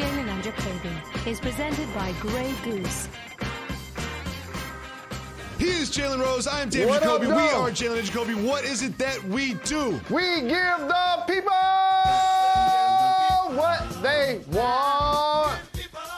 Jalen Jacoby is presented by Grey Goose. He is Jalen Rose. I am David Jacoby. We are Jalen Jacoby. What is it that we do? We give the people what they want.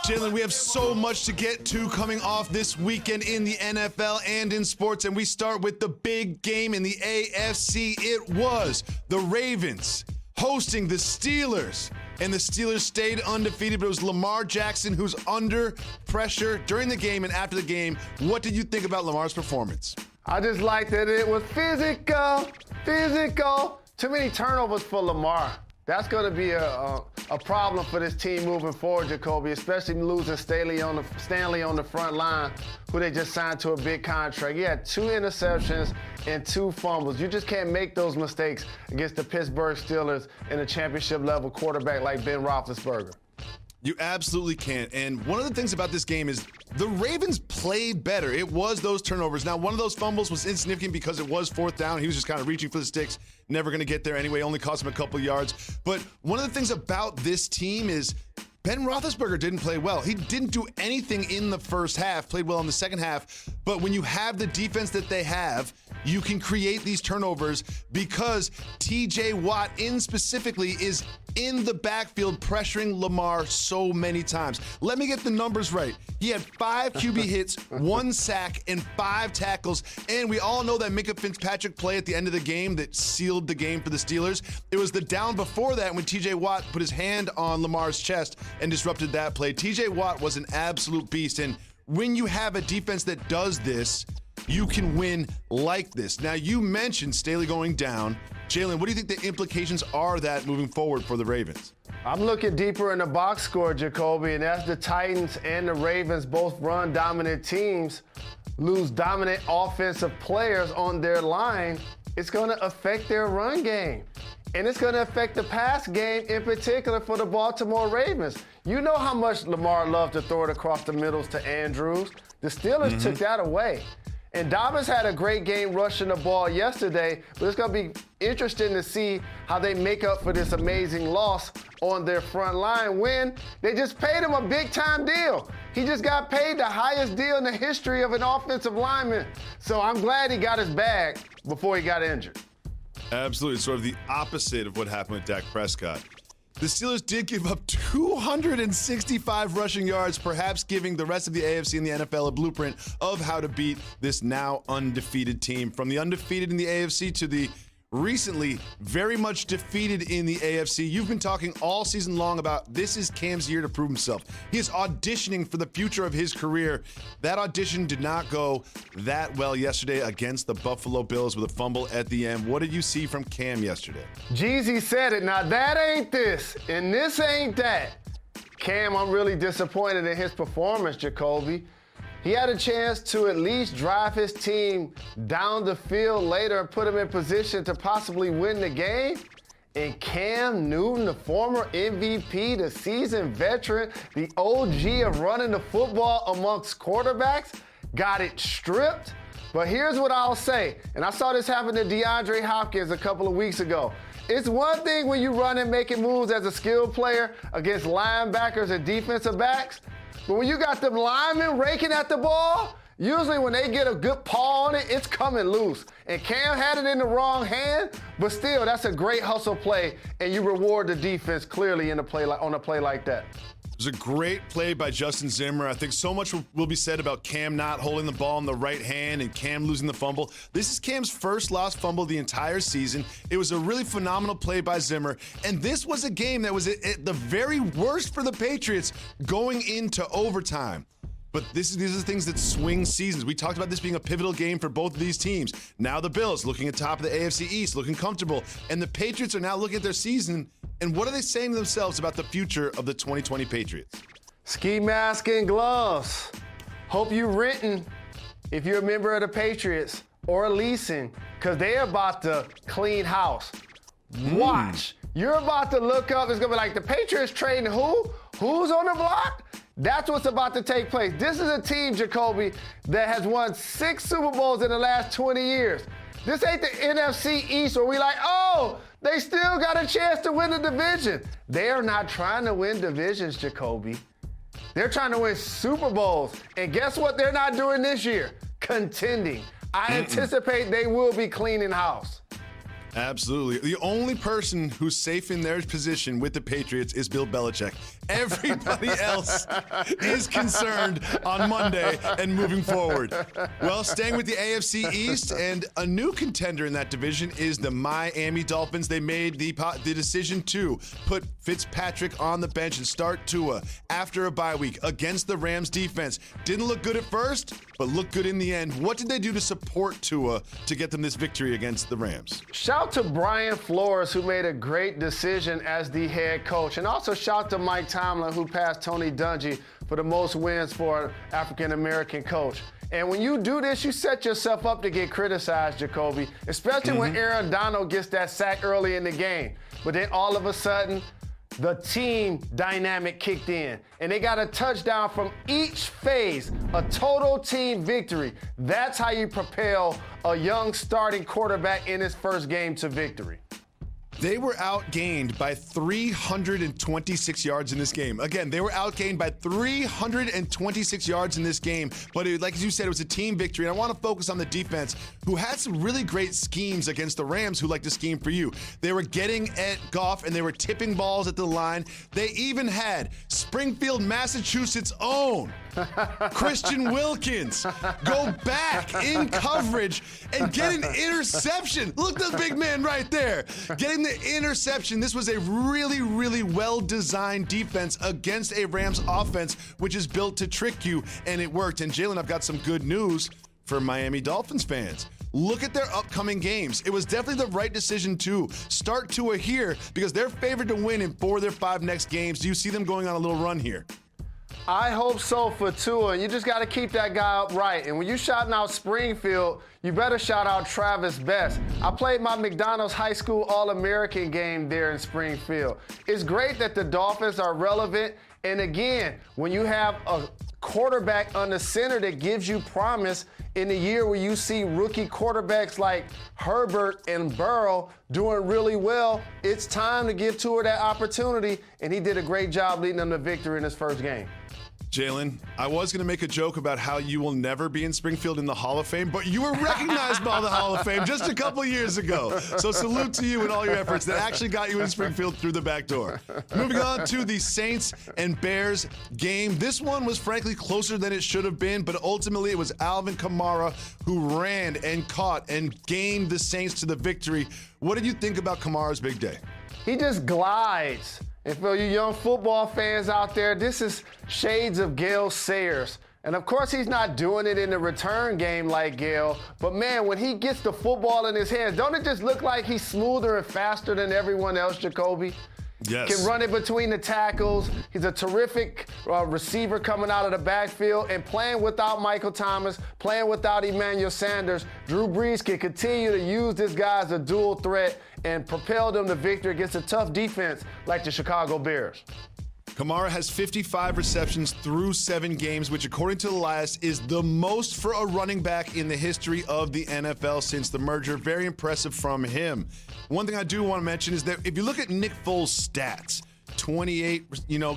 Jalen, we have so much to get to coming off this weekend in the NFL and in sports, and we start with the big game in the AFC. It was the Ravens hosting the Steelers, and the Steelers stayed undefeated, but it was Lamar Jackson who's under pressure during the game and after the game. What did you think about Lamar's performance? I just liked that it was physical. Too many turnovers for Lamar. That's going to be a problem for this team moving forward, Jacoby, especially losing Stanley on the front line, who they just signed to a big contract. He had 2 interceptions and 2 fumbles. You just can't make those mistakes against the Pittsburgh Steelers and a championship-level quarterback like Ben Roethlisberger. You absolutely can't. And one of the things about this game is the Ravens played better. It was those turnovers. Now, one of those fumbles was insignificant because it was 4th down. He was just kind of reaching for the sticks, never going to get there anyway, only cost him a couple yards. But one of the things about this team is Ben Roethlisberger didn't play well. He didn't do anything in the first half, played well in the second half. But when you have the defense that they have, you can create these turnovers because TJ Watt specifically is in the backfield pressuring Lamar so many times. Let me get the numbers right. He had 5 QB hits, 1 sack, and 5 tackles. And we all know that Minkah Fitzpatrick play at the end of the game that sealed the game for the Steelers. It was the down before that when TJ Watt put his hand on Lamar's chest and disrupted that play. TJ Watt was an absolute beast. And when you have a defense that does this, you can win like this. Now, you mentioned Staley going down. Jalen, what do you think the implications are that moving forward for the Ravens? I'm looking deeper in the box score, Jacoby, and as the Titans and the Ravens, both run-dominant teams, lose dominant offensive players on their line, it's going to affect their run game. And it's going to affect the pass game in particular for the Baltimore Ravens. You know how much Lamar loved to throw it across the middles to Andrews. The Steelers took that away. And Davis had a great game rushing the ball yesterday, but it's going to be interesting to see how they make up for this amazing loss on their front line when they just paid him a big-time deal. He just got paid the highest deal in the history of an offensive lineman. So I'm glad he got his bag before he got injured. Absolutely. Sort of the opposite of what happened with Dak Prescott. The Steelers did give up 265 rushing yards, perhaps giving the rest of the AFC and the NFL a blueprint of how to beat this now undefeated team. From the undefeated in the AFC to the recently very much defeated in the AFC. You've been talking all season long about this is Cam's year to prove himself. He is auditioning for the future of his career. That audition did not go that well yesterday against the Buffalo Bills with a fumble at the end. What did you see from Cam yesterday? Jeezy said it. Now that ain't this, and this ain't that. Cam, I'm really disappointed in his performance, Jacoby. He had a chance to at least drive his team down the field later and put him in position to possibly win the game. And Cam Newton, the former MVP, the seasoned veteran, the OG of running the football amongst quarterbacks, got it stripped. But here's what I'll say, and I saw this happen to DeAndre Hopkins a couple of weeks ago. It's one thing when you run and making moves as a skilled player against linebackers and defensive backs, but when you got them linemen raking at the ball, usually when they get a good paw on it, it's coming loose. And Cam had it in the wrong hand, but still, that's a great hustle play, and you reward the defense clearly on a play like that. It was a great play by Justin Zimmer. I think so much will be said about Cam not holding the ball in the right hand and Cam losing the fumble. This is Cam's first lost fumble the entire season. It was a really phenomenal play by Zimmer. And this was a game that was at the very worst for the Patriots going into overtime. But these are the things that swing seasons. We talked about this being a pivotal game for both of these teams. Now the Bills looking at top of the AFC East, looking comfortable. And the Patriots are now looking at their season. And what are they saying to themselves about the future of the 2020 Patriots? Ski mask and gloves. Hope you renting if you're a member of the Patriots or leasing, because they're about to clean house. Watch. You're about to look up. It's going to be like the Patriots trading who? Who's on the block? That's what's about to take place. This is a team, Jacoby, that has won 6 Super Bowls in the last 20 years. This ain't the NFC East where we like, oh, They still got a chance to win the division. They are not trying to win divisions, Jacoby. They're trying to win Super Bowls. And guess what they're not doing this year? Contending. I anticipate they will be cleaning house. Absolutely. The only person who's safe in their position with the Patriots is Bill Belichick. Everybody else is concerned on Monday and moving forward. Well, staying with the AFC East, and a new contender in that division is the Miami Dolphins. They made the decision to put Fitzpatrick on the bench and start Tua after a bye week against the Rams defense. Didn't look good at first, but looked good in the end. What did they do to support Tua to get them this victory against the Rams? Shout to Brian Flores, who made a great decision as the head coach. And also shout to Mike Tomlin, who passed Tony Dungy for the most wins for an African-American coach. And when you do this, you set yourself up to get criticized, Jacoby, especially when Aaron Donald gets that sack early in the game. But then all of a sudden, the team dynamic kicked in, and they got a touchdown from each phase, a total team victory. That's how you propel a young starting quarterback in his first game to victory. They were outgained by 326 yards in this game. Again, they were outgained by 326 yards in this game. But like you said, it was a team victory. And I want to focus on the defense, who had some really great schemes against the Rams, who like to scheme for you. They were getting at Goff, and they were tipping balls at the line. They even had Springfield, Massachusetts' own Christian Wilkins go back in coverage and get an interception. Look at the big man right there, getting the interception. This was a really, really well-designed defense against a Rams offense, which is built to trick you, and it worked. And Jalen, I've got some good news for Miami Dolphins fans. Look at their upcoming games. It was definitely the right decision to start Tua here because they're favored to win in 4 of their 5 next games. Do you see them going on a little run here? I hope so for Tua, and you just got to keep that guy upright. And when you shouting out Springfield, you better shout out Travis Best. I played my McDonald's High School All-American game there in Springfield. It's great that the Dolphins are relevant. And again, when you have a quarterback under center that gives you promise in the year where you see rookie quarterbacks like Herbert and Burrow doing really well, it's time to give Tua that opportunity, and he did a great job leading them to victory in his first game. Jalen, I was going to make a joke about how you will never be in Springfield in the Hall of Fame, but you were recognized by the Hall of Fame just a couple years ago. So salute to you and all your efforts that actually got you in Springfield through the back door. Moving on to the Saints and Bears game. This one was frankly closer than it should have been, but ultimately it was Alvin Kamara who ran and caught and gained the Saints to the victory. What did you think about Kamara's big day? He just glides. And for you young football fans out there, this is shades of Gale Sayers. And of course, he's not doing it in the return game like Gale. But man, when he gets the football in his hands, don't it just look like he's smoother and faster than everyone else, Jacoby? Yes. Can run it between the tackles. He's a terrific receiver coming out of the backfield, and playing without Michael Thomas, playing without Emmanuel Sanders. Drew Brees can continue to use this guy as a dual threat and propel them to victory against a tough defense like the Chicago Bears. Kamara has 55 receptions through 7 games, which according to Elias is the most for a running back in the history of the NFL since the merger. Very impressive from him. One thing I do want to mention is that if you look at Nick Foles' stats, 28,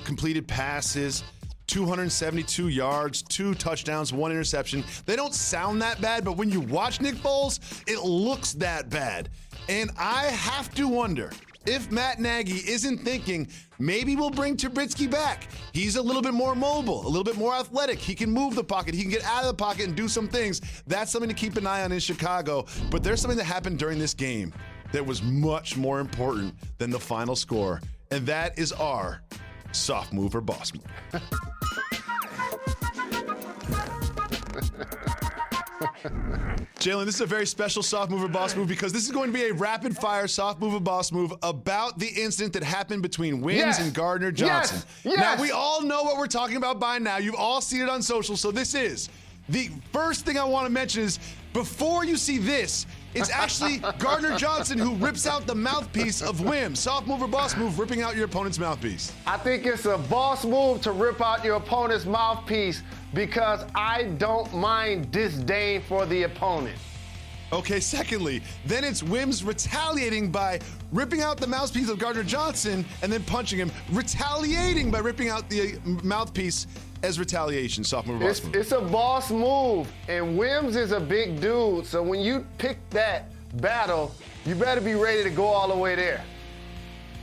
completed passes, 272 yards, 2 touchdowns, 1 interception. They don't sound that bad, but when you watch Nick Foles, it looks that bad. And I have to wonder if Matt Nagy isn't thinking, maybe we'll bring Trubisky back. He's a little bit more mobile, a little bit more athletic. He can move the pocket. He can get out of the pocket and do some things. That's something to keep an eye on in Chicago. But there's something that happened during this game that was much more important than the final score, and that is our soft move or boss move. Jalen, this is a very special soft move or boss move because this is going to be a rapid-fire soft move or boss move about the incident that happened between Wims and Gardner Johnson. Yes. Now, we all know what we're talking about by now. You've all seen it on social, so this is. The first thing I want to mention is, before you see this, it's actually Gardner Johnson who rips out the mouthpiece of Wims. Soft move or boss move, ripping out your opponent's mouthpiece. I think it's a boss move to rip out your opponent's mouthpiece because I don't mind disdain for the opponent. Okay, secondly, then it's Wims retaliating by ripping out the mouthpiece of Gardner Johnson and then punching him, retaliating by ripping out the mouthpiece as retaliation. Sophomore boss move. It's a boss move, and Wims is a big dude, so when you pick that battle, you better be ready to go all the way there.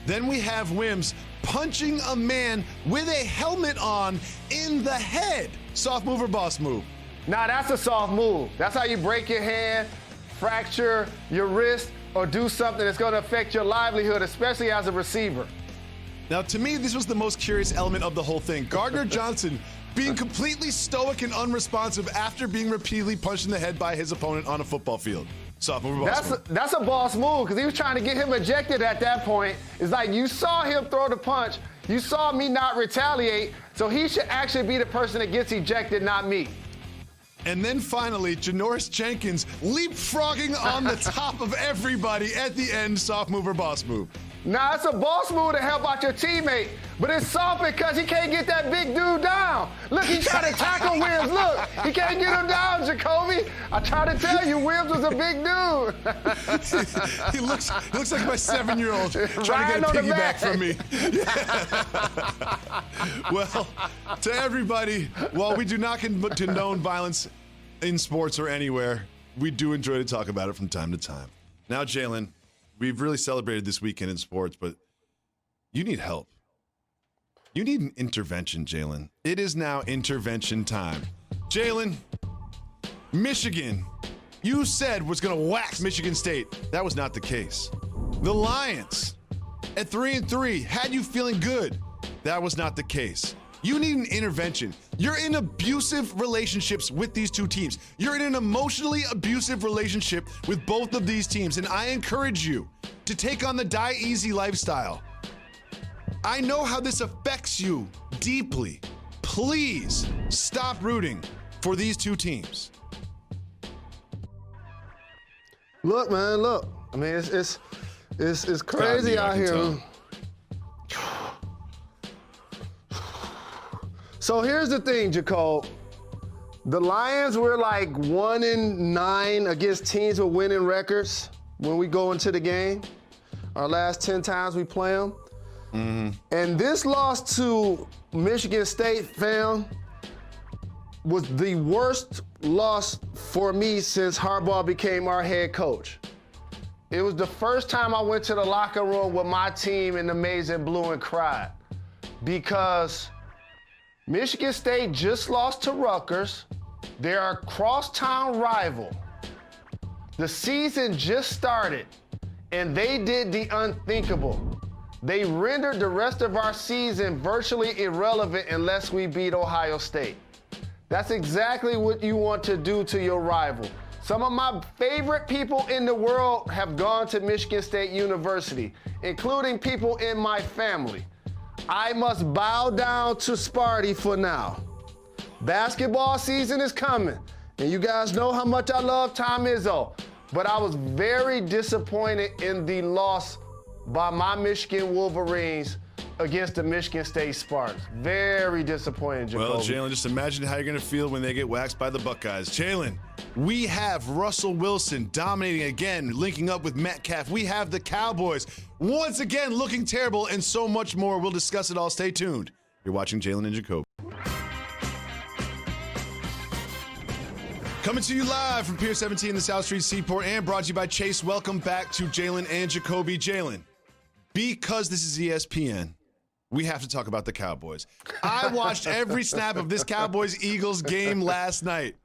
Then we have Wims punching a man with a helmet on in the head. Soft move or boss move? Now that's a soft move. That's how you break your hand, fracture your wrist, or do something that's going to affect your livelihood, especially as a receiver. Now, to me, this was the most curious element of the whole thing. Gardner Johnson being completely stoic and unresponsive after being repeatedly punched in the head by his opponent on a football field. Soft move or boss move? That's a boss move, because he was trying to get him ejected at that point. It's like you saw him throw the punch. You saw me not retaliate, so he should actually be the person that gets ejected, not me. And then finally, Janoris Jenkins leapfrogging on the top of everybody at the end. Soft move or boss move? Now, it's a boss move to help out your teammate, but it's soft because he can't get that big dude down. Look, he tried to tackle Wims. Look, he can't get him down, Jacoby. I tried to tell you, Wims was a big dude. he looks like my 7-year-old trying to get a piggyback from me. Well, to everybody, while we do not condone violence in sports or anywhere, we do enjoy to talk about it from time to time. Now, Jalen, we've really celebrated this weekend in sports, but you need help. You need an intervention, Jalen. It is now intervention time. Jalen, Michigan, you said was going to wax Michigan State. That was not the case. The Lions, at 3-3, had you feeling good. That was not the case. You need an intervention. You're in abusive relationships with these two teams. You're in an emotionally abusive relationship with both of these teams, and I encourage you to take on the die easy lifestyle. I know how this affects you deeply. Please stop rooting for these two teams. Look, man, look. I mean, it's crazy out here. So here's the thing, Jacob. The Lions were like 1-9 against teams with winning records when we go into the game. Our last 10 times we play them. Mm-hmm. And this loss to Michigan State, fam, was the worst loss for me since Harbaugh became our head coach. It was the first time I went to the locker room with my team in the maize and blue and cried, because Michigan State just lost to Rutgers. They're a crosstown rival. The season just started, and they did the unthinkable. They rendered the rest of our season virtually irrelevant unless we beat Ohio State. That's exactly what you want to do to your rival. Some of my favorite people in the world have gone to Michigan State University, including people in my family. I must bow down to Sparty for now. Basketball season is coming, and you guys know how much I love Tom Izzo, but I was very disappointed in the loss by my Michigan Wolverines against the Michigan State Spartans. Very disappointed, Jacoby. Well, Jalen, just imagine how you're going to feel when they get waxed by the Buckeyes. Jalen, we have Russell Wilson dominating again, linking up with Metcalf. We have the Cowboys once again looking terrible, and so much more. We'll discuss it all. Stay tuned. You're watching Jalen and Jacoby. Coming to you live from Pier 17 in the South Street Seaport and brought to you by Chase. Welcome back to Jalen and Jacoby. Jalen, because this is ESPN, we have to talk about the Cowboys. I watched every snap of this Cowboys-Eagles game last night,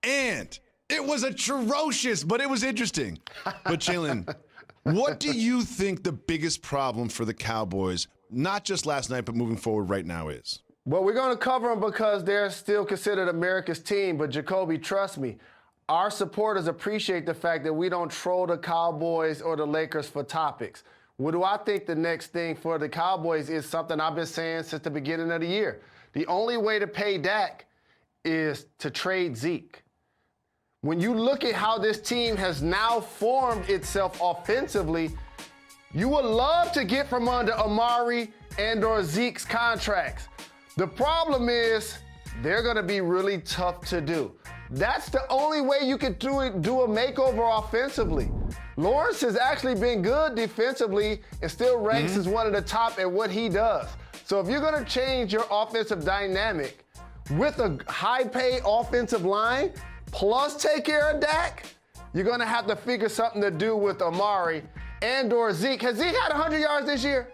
and it was atrocious, but it was interesting. But Jalen, what do you think the biggest problem for the Cowboys, not just last night, but moving forward right now is? Well, we're going to cover them because they're still considered America's team. But, Jacoby, trust me, our supporters appreciate the fact that we don't troll the Cowboys or the Lakers for topics. What do I think the next thing for the Cowboys is something I've been saying since the beginning of the year. The only way to pay Dak is to trade Zeke. When you look at how this team has now formed itself offensively, you would love to get from under Amari and or Zeke's contracts. The problem is they're going to be really tough to do. That's the only way you could do a makeover offensively. Lawrence has actually been good defensively and still ranks as one of the top at what he does. So if you're going to change your offensive dynamic with a high-paid offensive line, plus take care of Dak, you're going to have to figure something to do with Amari and/or Zeke. Has Zeke had 100 yards this year?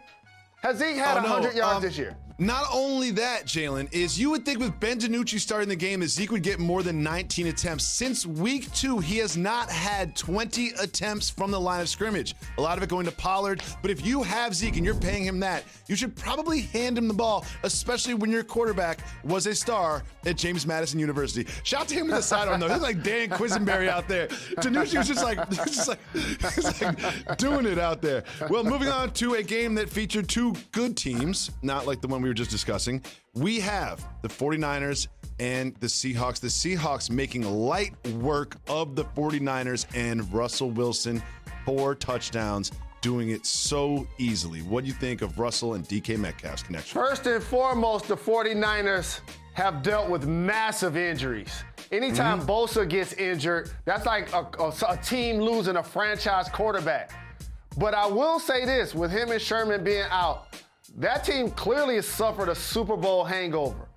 Has Zeke had 100 yards this year? Not only that, Jalen, is you would think with Ben DiNucci starting the game that Zeke would get more than 19 attempts. Since week 2, he has not had 20 attempts from the line of scrimmage. A lot of it going to Pollard. But if you have Zeke and you're paying him that, you should probably hand him the ball, especially when your quarterback was a star at James Madison University. Shout out to him with the sidearm, though. He's like Dan Quisenberry out there. DiNucci was just like doing it out there. Well, moving on to a game that featured two good teams, not like the one we were just discussing. We have the 49ers and the Seahawks. The Seahawks making light work of the 49ers and Russell Wilson, 4 touchdowns, doing it so easily. What do you think of Russell and DK Metcalf's connection? First and foremost, the 49ers have dealt with massive injuries. Anytime Bosa gets injured, that's like a team losing a franchise quarterback. But I will say this, with him and Sherman being out, that team clearly has suffered a Super Bowl hangover.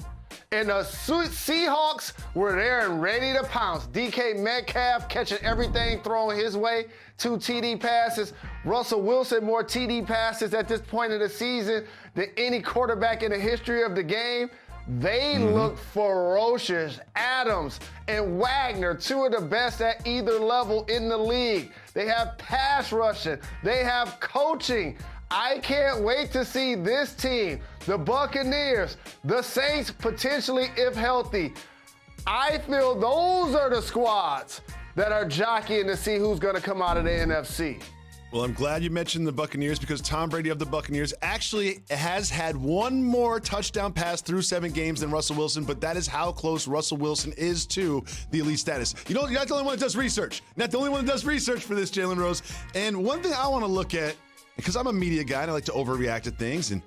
And the Seahawks were there and ready to pounce. DK Metcalf catching everything thrown his way, 2 TD passes. Russell Wilson, more TD passes at this point of the season than any quarterback in the history of the game. They look ferocious. Adams and Wagner, 2 of the best at either level in the league. They have pass rushing. They have coaching. I can't wait to see this team, the Buccaneers, the Saints potentially if healthy. I feel those are the squads that are jockeying to see who's going to come out of the NFC. Well, I'm glad you mentioned the Buccaneers because Tom Brady of the Buccaneers actually has had one more touchdown pass through 7 games than Russell Wilson, but that is how close Russell Wilson is to the elite status. You're not the only one that does research. Not the only one that does research for this, Jalen Rose. And one thing I want to look at, because I'm a media guy and I like to overreact to things, and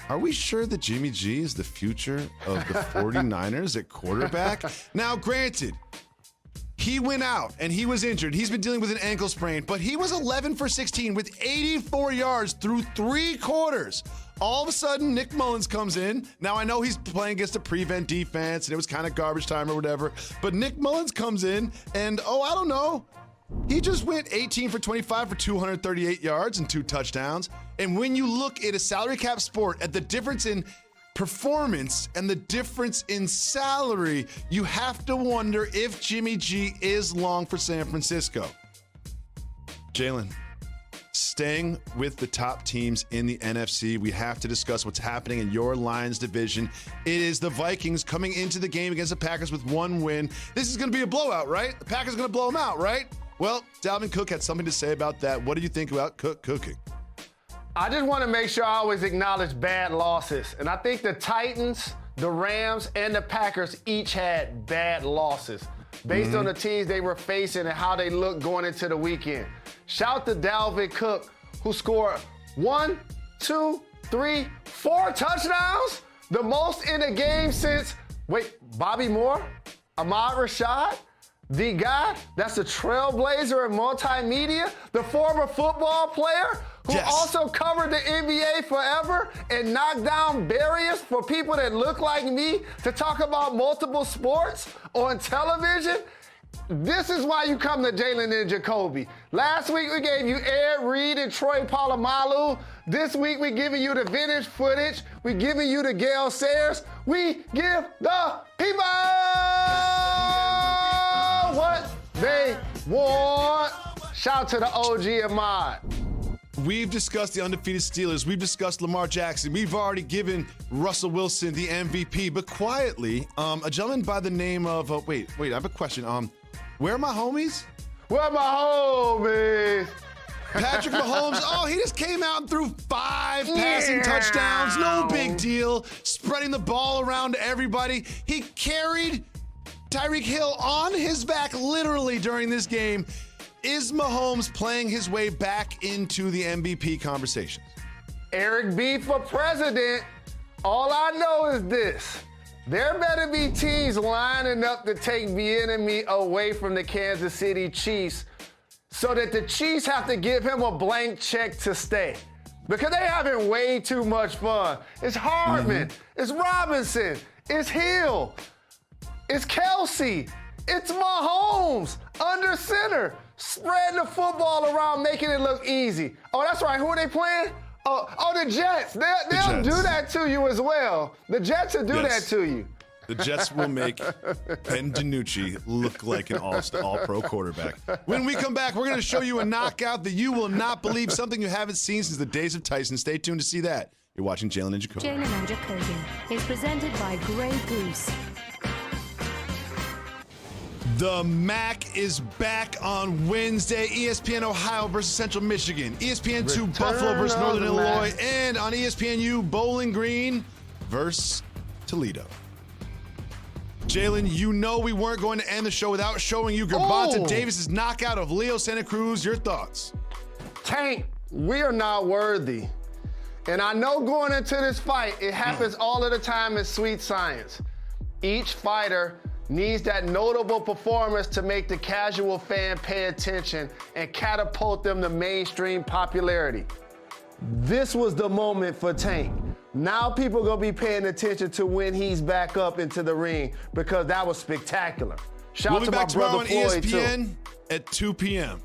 are we sure that Jimmy G is the future of the 49ers at quarterback? Now, granted, he went out and he was injured. He's been dealing with an ankle sprain, but he was 11 for 16 with 84 yards through 3 quarters. All of a sudden, Nick Mullins comes in. Now, I know he's playing against a prevent defense and it was kind of garbage time or whatever, but Nick Mullins comes in and, I don't know, he just went 18 for 25 for 238 yards and 2 touchdowns. And when you look at a salary cap sport, at the difference in performance and the difference in salary, you have to wonder if Jimmy G is long for San Francisco. Jalen, staying with the top teams in the NFC, we have to discuss what's happening in your Lions division. It is the Vikings coming into the game against the Packers with 1 win. This is going to be a blowout, right? The Packers are going to blow them out, right? Well, Dalvin Cook had something to say about that. What do you think about Cook cooking? I just want to make sure I always acknowledge bad losses. And I think the Titans, the Rams, and the Packers each had bad losses based on the teams they were facing and how they looked going into the weekend. Shout to Dalvin Cook, who scored 1, 2, 3, 4 touchdowns, the most in a game since, Bobby Moore, Ahmad Rashad, the guy that's a trailblazer in multimedia, the former football player who also covered the NBA forever and knocked down barriers for people that look like me to talk about multiple sports on television. This is why you come to Jalen and Jacoby. Last week we gave you Ed Reed and Troy Polamalu. This week we're giving you the vintage footage. We're giving you the Gale Sayers. We give the people what they want. Shout to the OG Ahmad. We've discussed the undefeated Steelers. We've discussed Lamar Jackson. We've already given Russell Wilson the MVP. But quietly, a gentleman by the name of, wait, I have a question. Where are my homies? Where my homies? Patrick Mahomes, he just came out and threw 5 passing touchdowns. No big deal. Spreading the ball around to everybody. He carried Tyreek Hill on his back literally during this game. Is Mahomes playing his way back into the MVP conversation? Eric B for president. All I know is this. There better be teams lining up to take the enemy away from the Kansas City Chiefs so that the Chiefs have to give him a blank check to stay. Because they having way too much fun. It's Hardman, it's Robinson, it's Hill, it's Kelsey, it's Mahomes under center, spreading the football around, making it look easy. Oh, that's right, who are they playing? Oh, the Jets. They'll do that to you as well. The Jets will do that to you. The Jets will make Ben DiNucci look like an all-pro quarterback. When we come back, we're going to show you a knockout that you will not believe, something you haven't seen since the days of Tyson. Stay tuned to see that. You're watching Jalen Jacoby. Jalen Jacoby is presented by Grey Goose. The MAC is back on Wednesday. ESPN Ohio versus Central Michigan. ESPN 2 Buffalo versus Northern Illinois. And on ESPNU, Bowling Green versus Toledo. Jalen, you know we weren't going to end the show without showing you Gervonta Davis' knockout of Leo Santa Cruz. Your thoughts? Tank, we are not worthy. And I know going into this fight, it happens all of the time in sweet science. Each fighter needs that notable performance to make the casual fan pay attention and catapult them to mainstream popularity. This was the moment for Tank. Now people are going to be paying attention to when he's back up into the ring because that was spectacular. Shout out to my brother Floyd, too. We'll be back tomorrow on ESPN at 2 p.m.